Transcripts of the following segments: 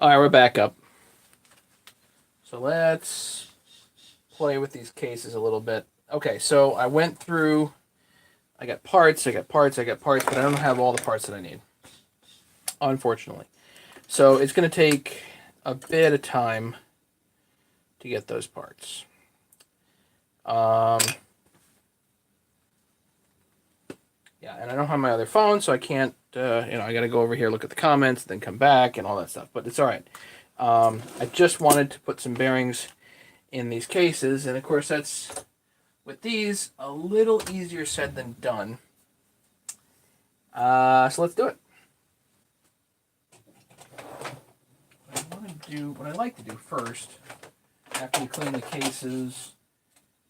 All right, we're back up. So let's play with these cases a little bit. Okay, so I went through, I got parts, but I don't have all the parts that I need, unfortunately. So it's going to take a bit of time to get those parts. Yeah, and I don't have my other phone, so I can't, I got to go over here, look at the comments, then come back and all that stuff, but it's all right. I just wanted to put some bearings in these cases, and of course that's, with these, a little easier said than done. So let's do it. What I like to do first, after you clean the cases,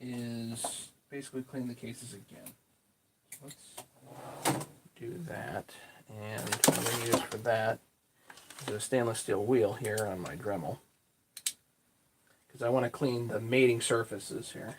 is basically clean the cases again. Let's do that, and what I'm going to use for that is a stainless steel wheel here on my Dremel, because I want to clean the mating surfaces here.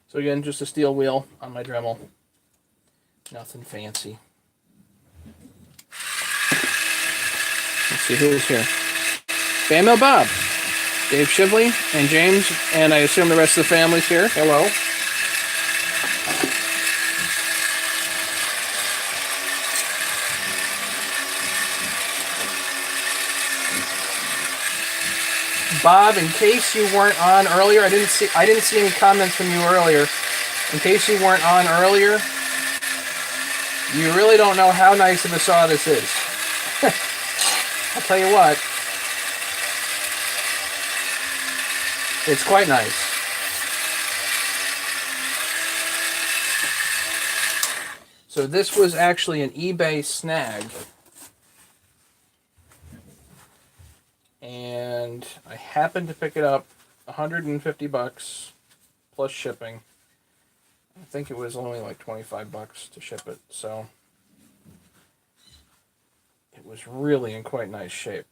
So again, just a steel wheel on my Dremel. Nothing fancy. Let's see who's here. Fan Mail Bob, Dave Shively, and James, and I assume the rest of the family's here. Hello. Bob, in case you weren't on earlier, I didn't see any comments from you earlier. In case you weren't on earlier, you really don't know how nice of a saw this is. I'll tell you what, it's quite nice. So this was actually an eBay snag. And I happened to pick it up, $150 plus shipping. I think it was only like $25 to ship it, so it was really in quite nice shape.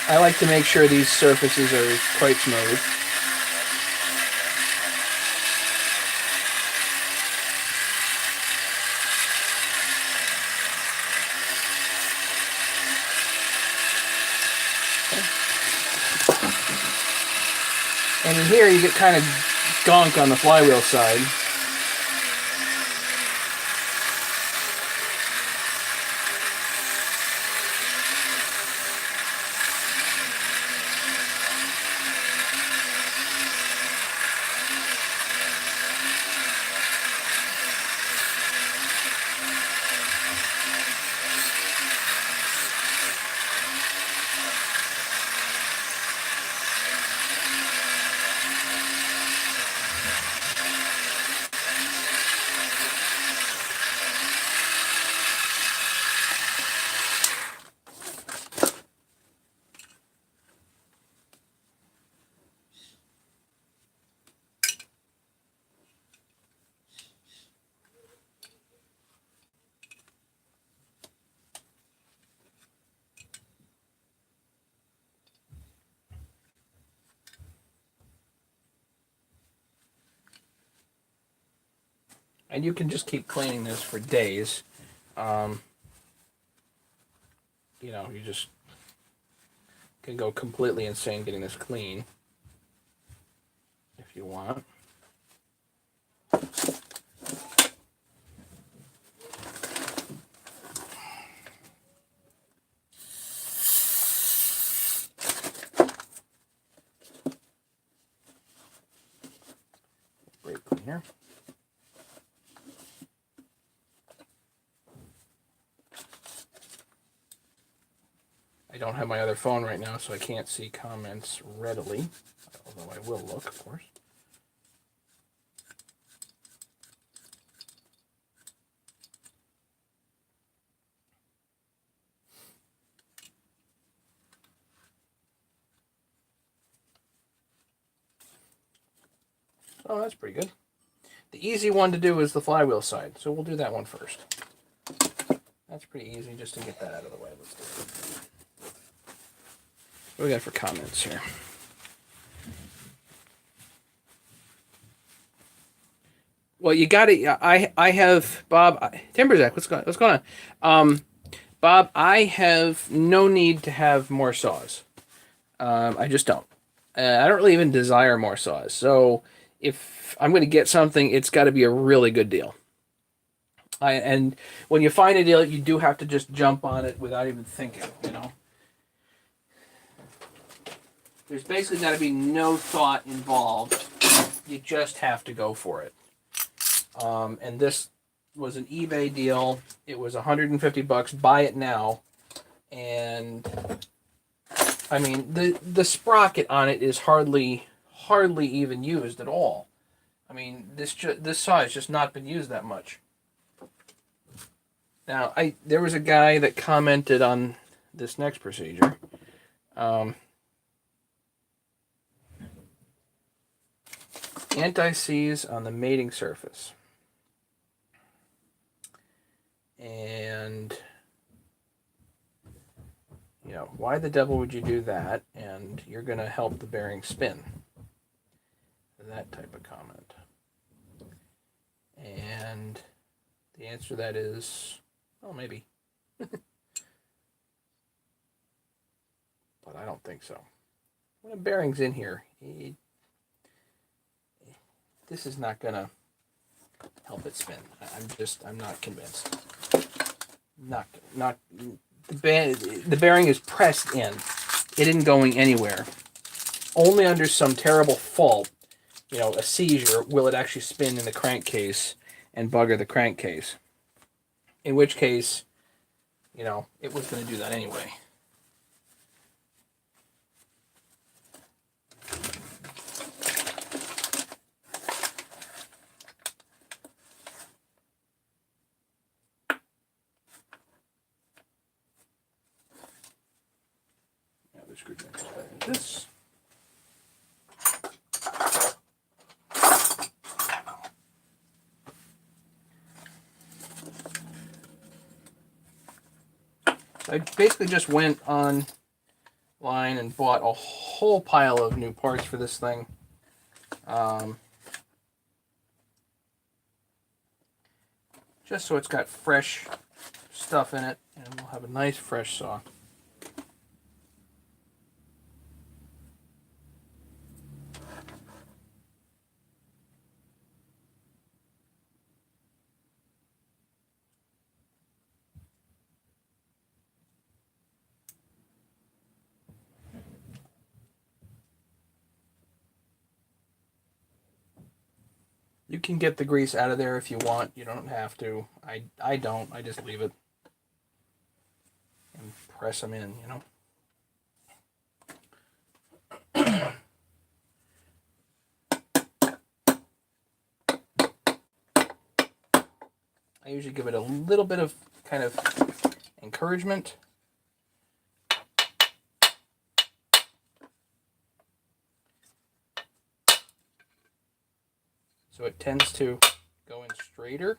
I like to make sure these surfaces are quite smooth. And in here you get kind of gunk on the flywheel side. And you can just keep cleaning this for days. You just can go completely insane getting this clean if you want. Brake cleaner. don't have my other phone right now, so I can't see comments readily, although I will look, of course. Oh, that's pretty good. The easy one to do is the flywheel side, so we'll do that one first. That's pretty easy just to get that out of the way. Let's do it. What do we got for comments here? Well, you got it. I have Bob Timberzack. What's going on? Bob, I have no need to have more saws. I just don't. I don't really even desire more saws. So if I'm going to get something, it's got to be a really good deal. And when you find a deal, you do have to just jump on it without even thinking, you know. There's basically got to be no thought involved. You just have to go for it. And this was an eBay deal. It was $150. Buy it now. And I mean, the sprocket on it is hardly even used at all. I mean, this saw has just not been used that much. Now, there was a guy that commented on this next procedure. Anti-seize on the mating surface. And, you know, why the devil would you do that? And you're going to help the bearing spin. That type of comment. And the answer to that is, well, maybe. But I don't think so. When a bearing's in here, this is not going to help it spin. I'm not convinced. The bearing is pressed in. It isn't going anywhere. Only under some terrible fault, you know, a seizure, will it actually spin in the crankcase and bugger the crankcase. In which case, you know, it was going to do that anyway. Now the screwdriver is better than this. I basically just went online and bought a whole pile of new parts for this thing. Just so it's got fresh stuff in it, and we'll have a nice fresh saw. You can get the grease out of there if you want. You don't have to. I don't. I just leave it and press them in, you know. I usually give it a little bit of kind of encouragement. So it tends to go in straighter.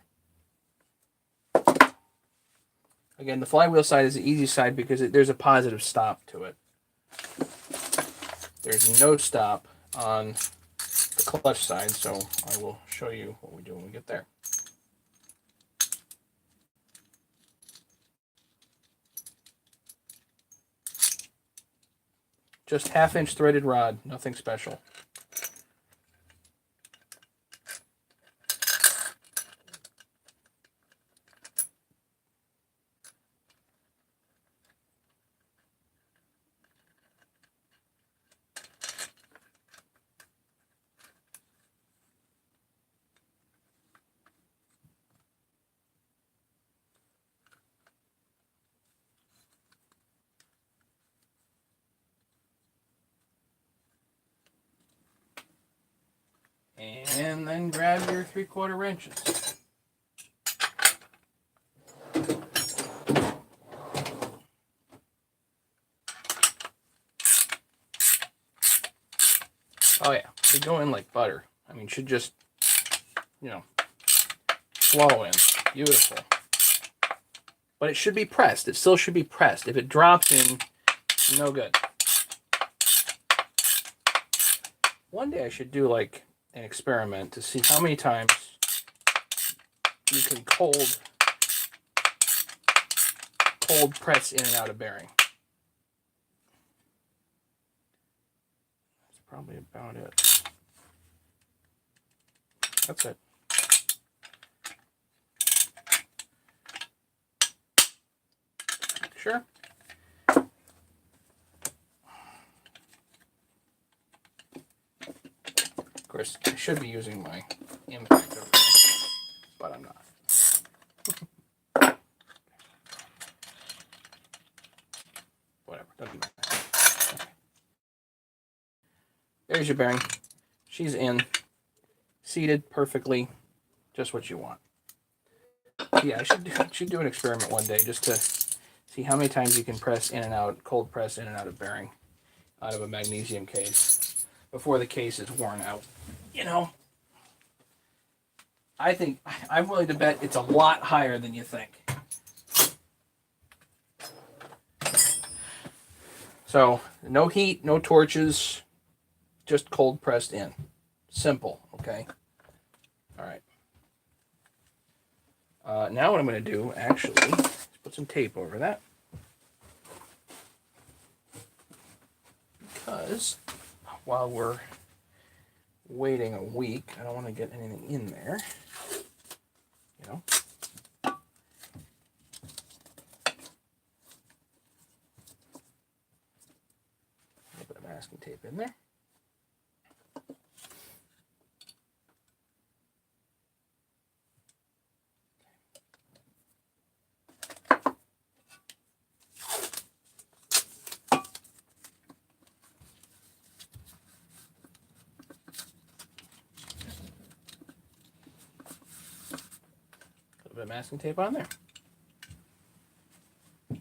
Again, the flywheel side is the easy side because there's a positive stop to it. There's no stop on the clutch side, so I will show you what we do when we get there. Just 1/2-inch threaded rod, nothing special. And then grab your 3/4 wrenches. Oh yeah, they go in like butter. I mean, should just, you know, flow in. Beautiful. But it should be pressed. It still should be pressed. If it drops in, no good. One day I should do like an experiment to see how many times you can cold press in and out a bearing. That's probably about it. That's it. Sure. Of course, I should be using my impact over there, but I'm not. Whatever, doesn't matter. Okay. There's your bearing. She's in, seated perfectly, just what you want. Yeah, I should do an experiment one day just to see how many times you can press in and out, cold press in and out of bearing out of a magnesium case before the case is worn out. You know, I think I'm willing to bet it's a lot higher than you think. So no heat, no torches, just cold pressed in. Simple, okay? All right. Now what I'm going to do, actually, is put some tape over that. Because while we're waiting a week, I don't want to get anything in there. You know? A little bit of masking tape in there. Bit of masking tape on there. Put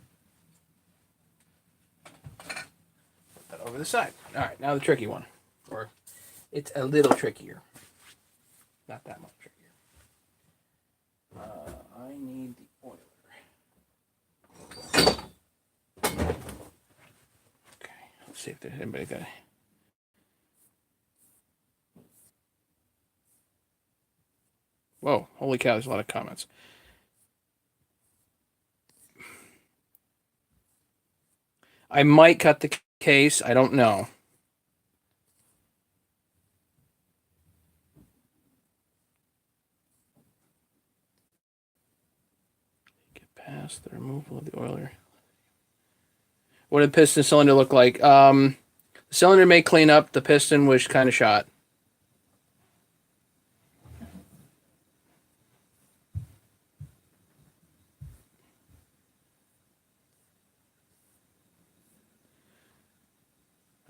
that over the side. All right, now the tricky one. Or it's a little trickier. Not that much trickier. I need the oiler. Okay, let's see if there's anybody got it. Whoa, holy cow, there's a lot of comments. I might cut the case. I don't know. Get past the removal of the oiler. What did piston cylinder look like? The cylinder may clean up. The piston was kind of shot.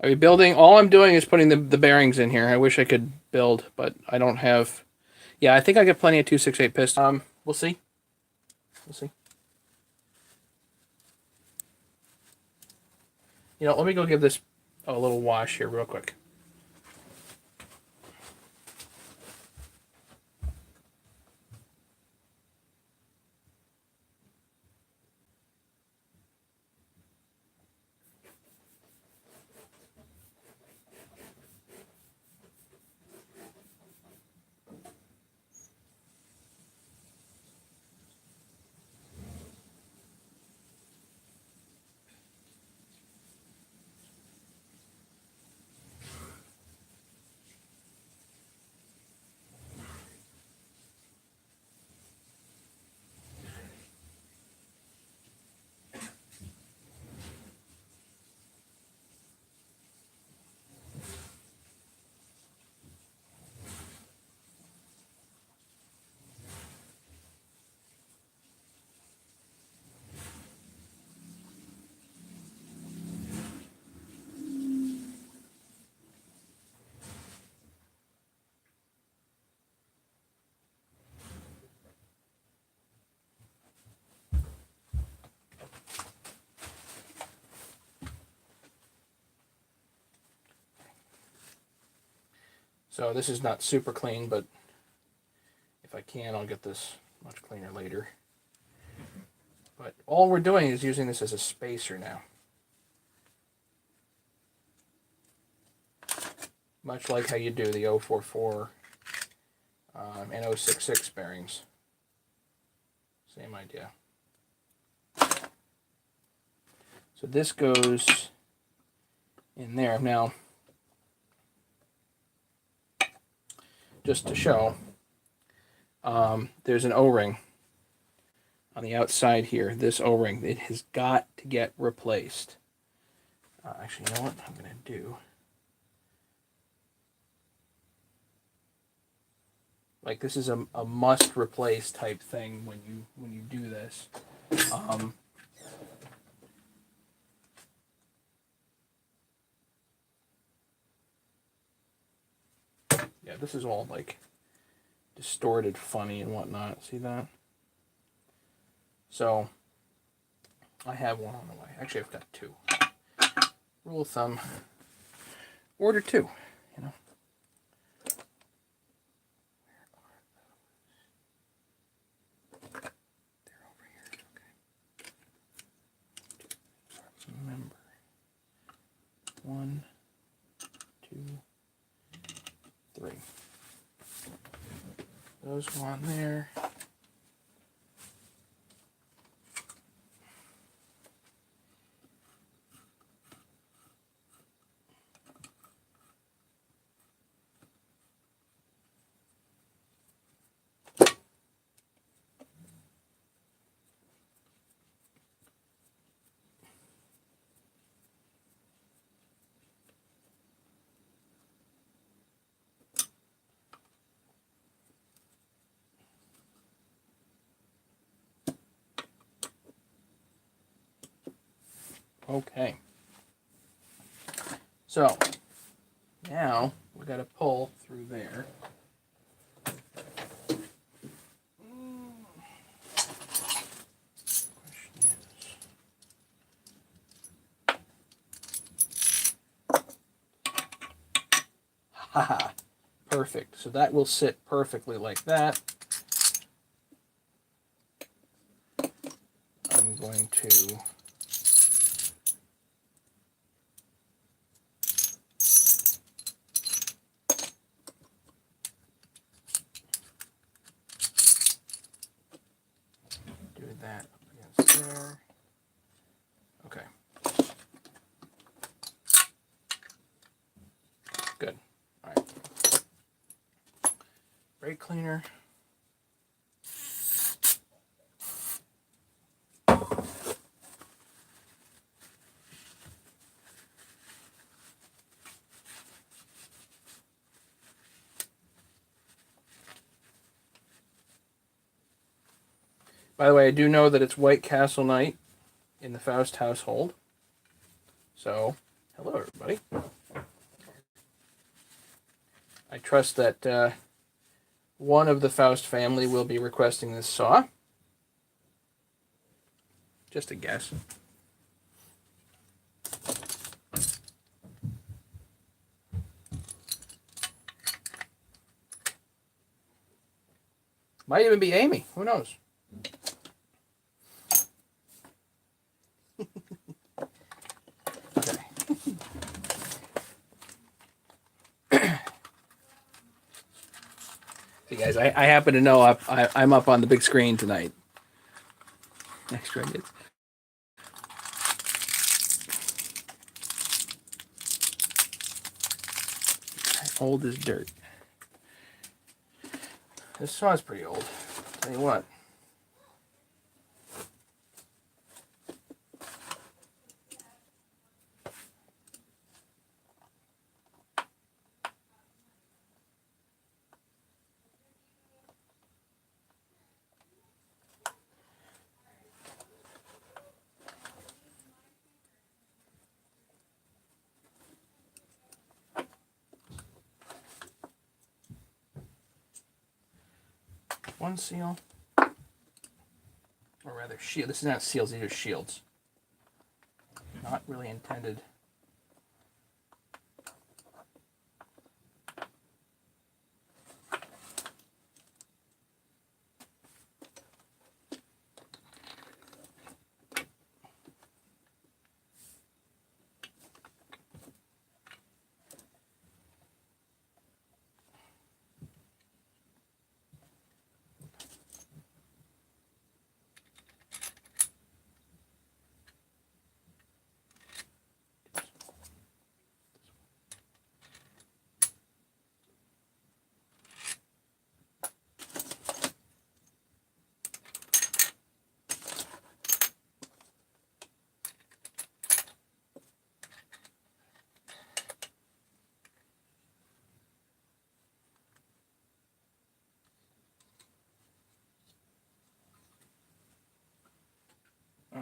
Are you building? All I'm doing is putting the bearings in here. I wish I could build, but I don't have. Yeah, I think I got plenty of 268 piston. We'll see. We'll see. You know, let me go give this a little wash here real quick. So this is not super clean, but if I can, I'll get this much cleaner later. But all we're doing is using this as a spacer now. Much like how you do the 044 and 066 bearings. Same idea. So this goes in there. Now, just to show, there's an O-ring on the outside here. This O-ring, it has got to get replaced. Actually, you know what I'm going to do? Like, this is a must replace type thing when you do this. Yeah, this is all like distorted, funny, and whatnot. See that? So I have one on the way. Actually, I've got two. Rule of thumb: order two. You know. They're over here. Okay. Remember. 1, 2, 3. Those go on there. Okay. So now we got to pull through there. Haha, perfect. So that will sit perfectly like that. I'm going to do that up against there. Okay. Good. All right. Brake cleaner. By the way, I do know that it's White Castle night in the Faust household. So, hello everybody. I trust that one of the Faust family will be requesting this saw. Just a guess. Might even be Amy. Who knows? Okay. See, guys, I happen to know I'm up on the big screen tonight. Extra bits. Old as dirt. This saw's pretty old. Tell you what. One seal. Or rather, shield. This is not seals, these are shields. Not really intended.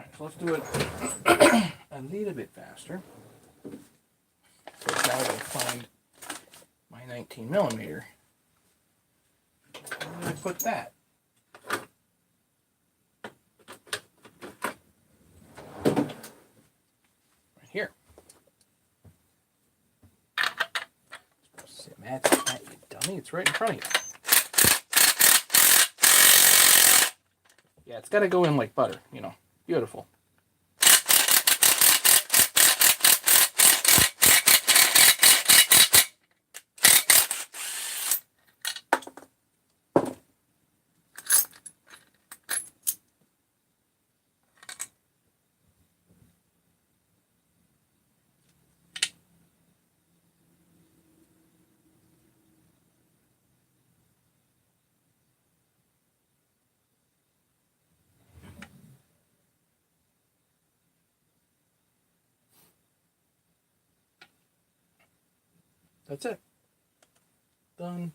Alright, so let's do it a little bit faster. So now I'm going to find my 19 millimeter. Where did I put that? Right here. Matt, you dummy, it's right in front of you. Yeah, it's got to go in like butter, you know. Beautiful. That's it. Done.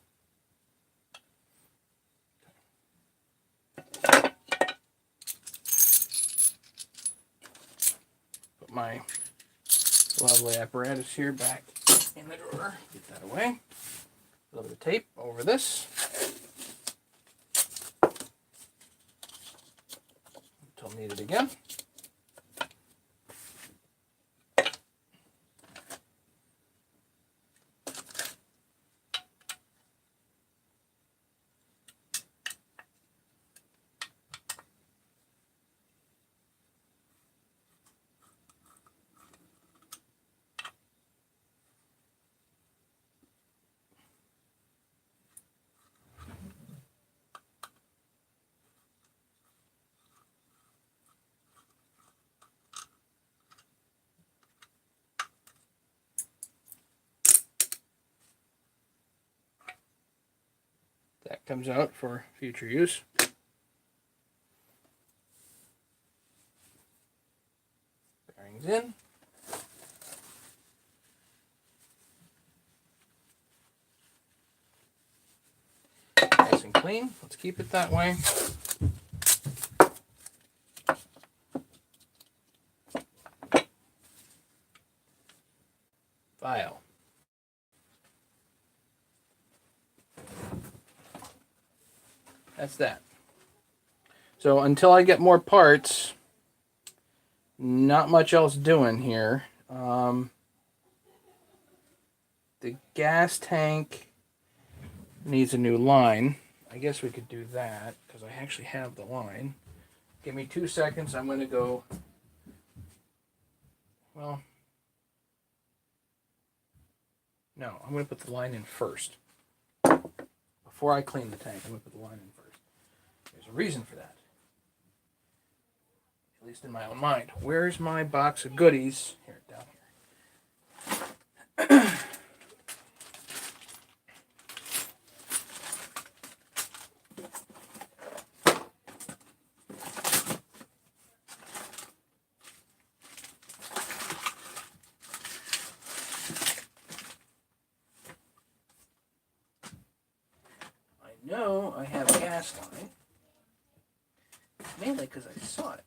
Put my lovely apparatus here back in the drawer. Get that away. A little bit of tape over this. Until needed again. That comes out for future use. Bearings in. Nice and clean. Let's keep it that way. File. That's that. So until I get more parts, not much else doing here. The gas tank needs a new line. I guess we could do that because I actually have the line. Give me 2 seconds. I'm going to go. Well, no, I'm going to put the line in first. Before I clean the tank, I'm going to put the line in first. There's a reason for that. At least in my own mind. Where's my box of goodies? Here, down here. I know I have a gas line. Mainly because I saw it.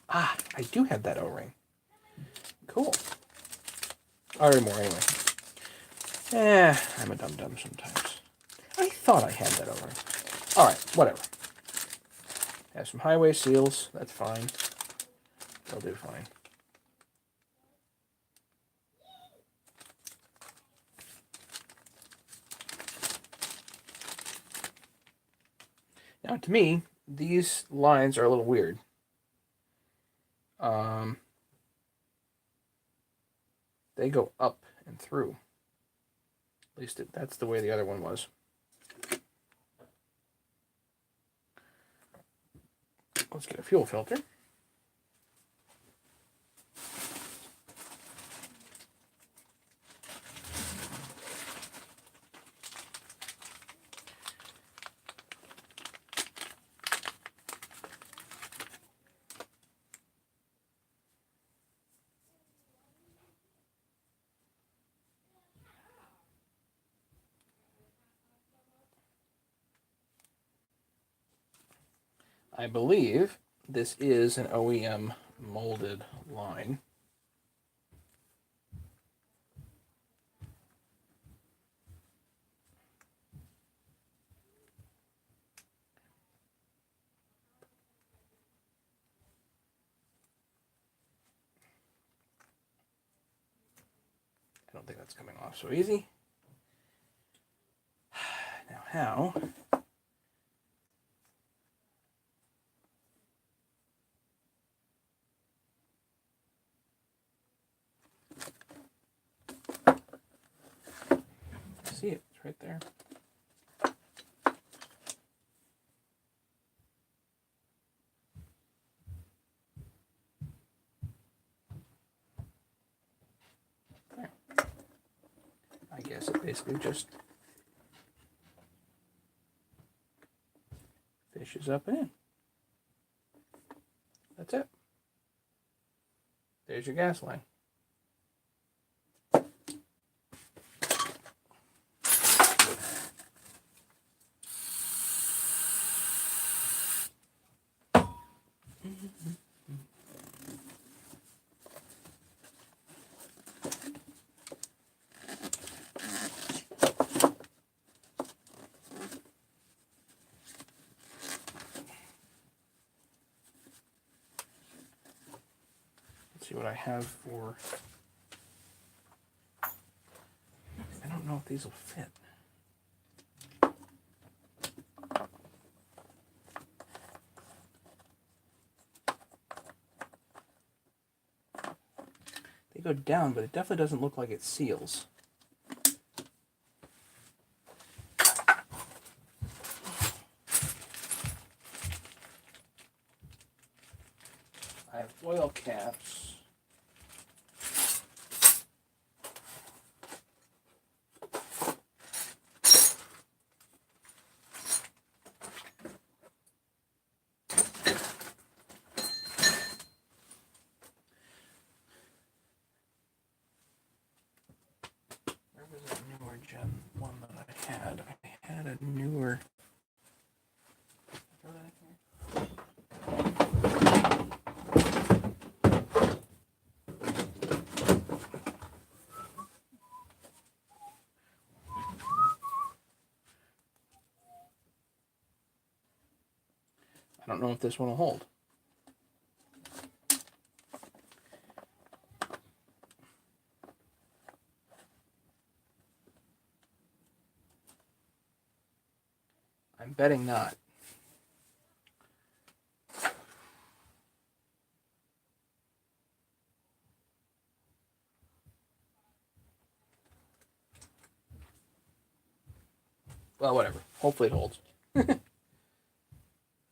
Ah, I do have that O-ring. Cool. Or more anyway. I'm a dum-dum sometimes. I thought I had that O-ring. Alright, whatever. Have some highway seals. That's fine. They'll do fine. Now, to me, these lines are a little weird. They go up and through. At least that's the way the other one was. Let's get a fuel filter. I believe this is an OEM molded line. I don't think that's coming off so easy. Now how? See it, it's right there. There. I guess it basically just fishes up and in. That's it. There's your gas line. Let's see what I have for. I don't know if these will fit. They go down, but it definitely doesn't look like it seals. I have oil caps. Where was that newer Gen 1 that I had? I had a newer. Throw that in here. I don't know if this one will hold. I'm betting not. Well, whatever. Hopefully it holds. Because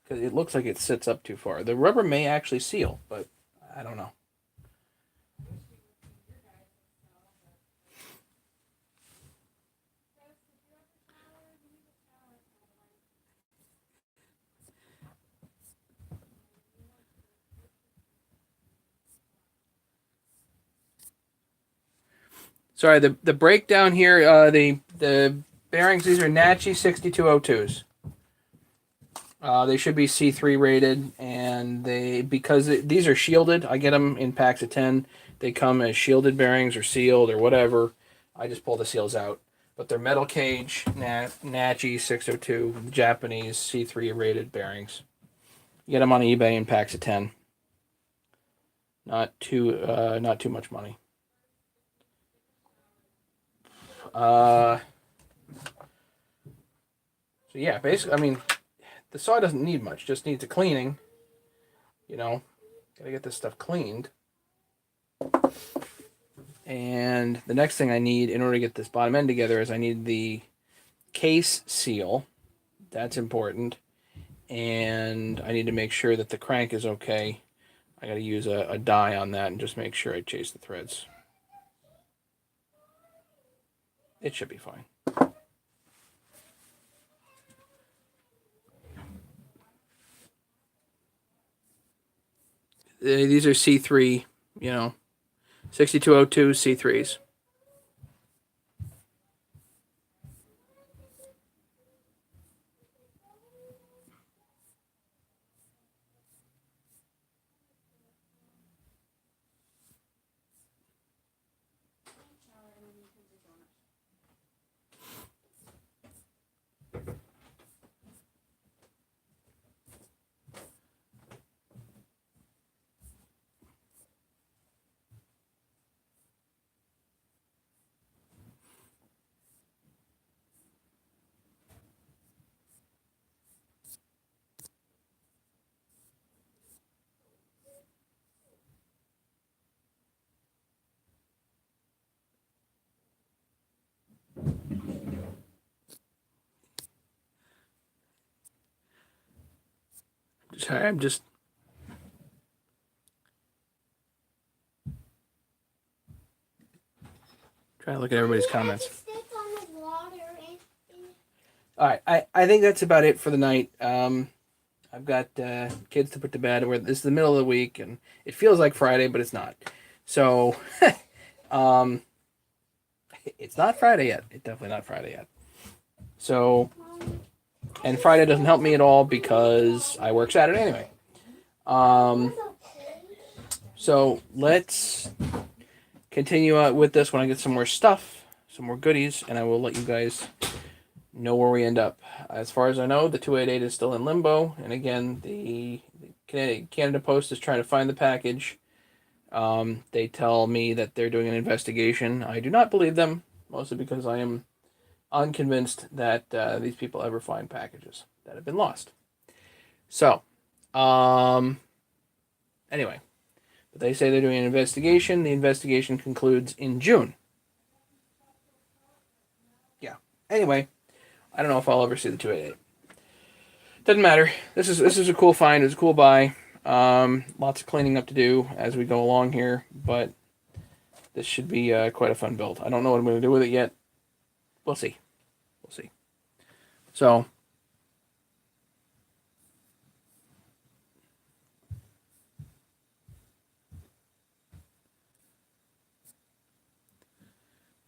it looks like it sits up too far. The rubber may actually seal, but I don't know. Sorry, the breakdown here, the bearings, these are Nachi 6202s. They should be C3 rated, and these are shielded. I get them in packs of 10. They come as shielded bearings or sealed or whatever. I just pull the seals out. But they're metal cage, Nachi 602, Japanese C3 rated bearings. You get them on eBay in packs of 10. Not too much money. So yeah, basically, I mean, the saw doesn't need much. Just needs a cleaning. You know, gotta get this stuff cleaned. And the next thing I need in order to get this bottom end together is I need the case seal. That's important. And I need to make sure that the crank is okay. I gotta use a die on that and just make sure I chase the threads. It should be fine. These are C3, 6202 C3s. Sorry, I'm just... trying to look at everybody's comments. All right, I think that's about it for the night. I've got kids to put to bed. This is the middle of the week, and it feels like Friday, but it's not. So, it's not Friday yet. It's definitely not Friday yet. So, and Friday doesn't help me at all because I work Saturday anyway. So let's continue with this when I get some more stuff, some more goodies, and I will let you guys know where we end up. As far as I know, the 288 is still in limbo, and again, the Canada Post is trying to find the package. They tell me that they're doing an investigation. I do not believe them, mostly because I am unconvinced that these people ever find packages that have been lost. So, anyway, but they say they're doing an investigation. The investigation concludes in June. Yeah. Anyway, I don't know if I'll ever see the 288. Doesn't matter. This is a cool find. It's a cool buy. Lots of cleaning up to do as we go along here, but this should be quite a fun build. I don't know what I'm going to do with it yet. We'll see. We'll see. So,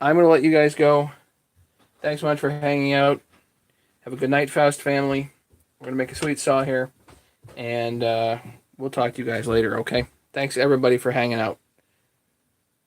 I'm going to let you guys go. Thanks so much for hanging out. Have a good night, Faust family. We're going to make a sweet saw here, and we'll talk to you guys later, okay? Thanks, everybody, for hanging out.